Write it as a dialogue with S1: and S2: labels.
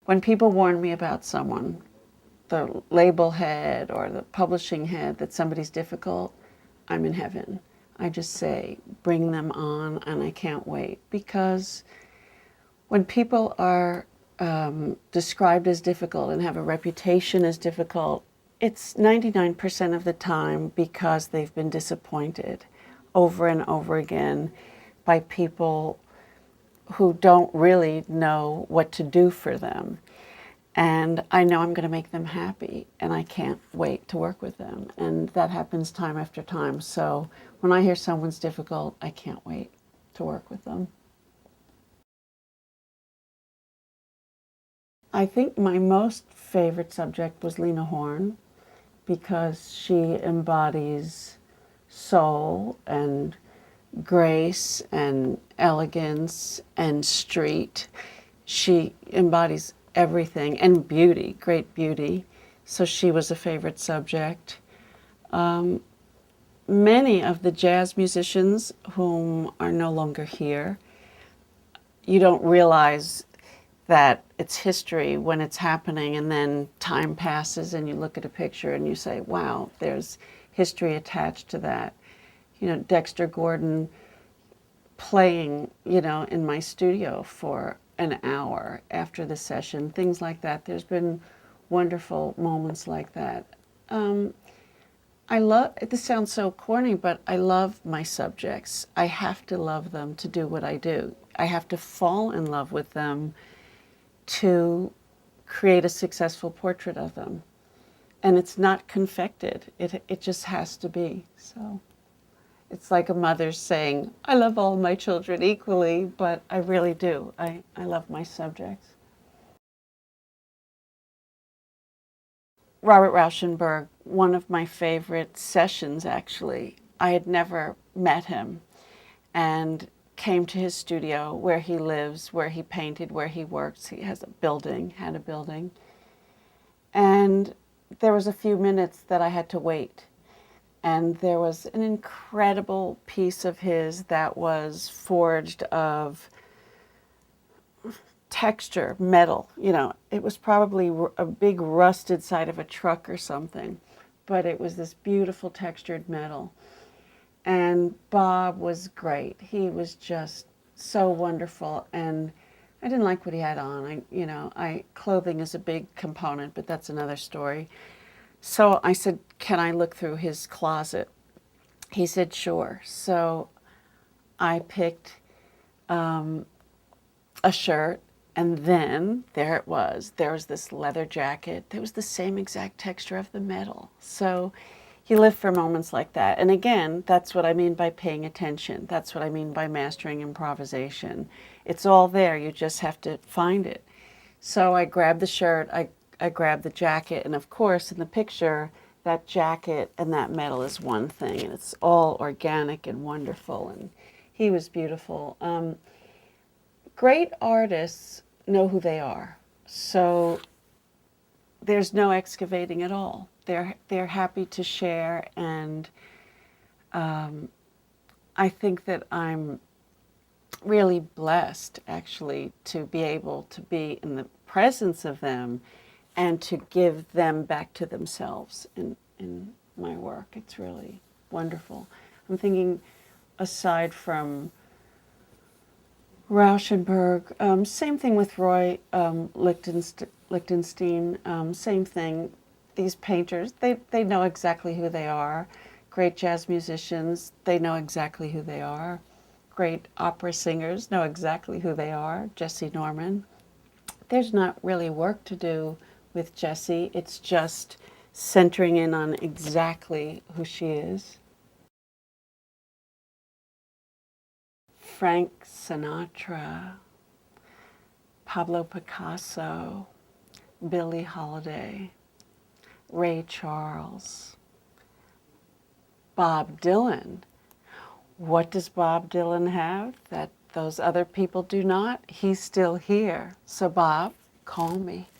S1: When people warn me about someone, the label head or the publishing head, that somebody's difficult, I'm in heaven. I just say, bring them on, and I can't wait. Because when people are described as difficult and have a reputation as difficult, it's 99% of the time because they've been disappointed over and over again by people who don't really know what to do for them. And I know I'm going to make them happy, and I can't wait to work with them. And that happens time after time. So when I hear someone's difficult, I can't wait to work with them. I think my most favorite subject was Lena Horne, because she embodies soul and grace and elegance and street. She embodies everything, and beauty, great beauty. So she was a favorite subject. Many of the jazz musicians whom are no longer here, you don't realize that it's history when it's happening, and then time passes and you look at a picture and you say, wow, there's history attached to that. You know, Dexter Gordon playing, you know, in my studio for an hour after the session, things like that. There's been wonderful moments like that. I love, this sounds so corny, but I love my subjects. I have to love them to do what I do. I have to fall in love with them to create a successful portrait of them. And it's not confected. It just has to be. So it's like a mother saying, I love all my children equally, but I really do. I love my subjects. Robert Rauschenberg, one of my favorite sessions, actually. I had never met him, and came to his studio where he lives, where he painted, where he works. He has a building, had a building. And there was a few minutes that I had to wait. And there was an incredible piece of his that was forged of texture, metal. You know, it was probably a big rusted side of a truck or something, but it was this beautiful textured metal. And Bob was great. He was just so wonderful. And I didn't like what he had on. Clothing is a big component, but that's another story. So I said, can I look through his closet? He said, sure. So I picked a shirt, and then there it was. There was this leather jacket. There was the same exact texture of the metal. So you live for moments like that. And again, that's what I mean by paying attention. That's what I mean by mastering improvisation. It's all there. You just have to find it. So I grabbed the shirt, I grabbed the jacket, and of course, in the picture, that jacket and that metal is one thing, and it's all organic and wonderful, and he was beautiful. Great artists know who they are, so there's no excavating at all. They're happy to share, and I think that I'm really blessed, actually, to be able to be in the presence of them and to give them back to themselves in my work. It's really wonderful. I'm thinking, aside from Rauschenberg, same thing with Roy Lichtenstein, same thing. These painters, they know exactly who they are. Great jazz musicians, they know exactly who they are. Great opera singers know exactly who they are. Jesse Norman. There's not really work to do with Jessie. It's just centering in on exactly who she is. Frank Sinatra, Pablo Picasso, Billie Holiday, Ray Charles, Bob Dylan. What does Bob Dylan have that those other people do not? He's still here. So Bob, call me.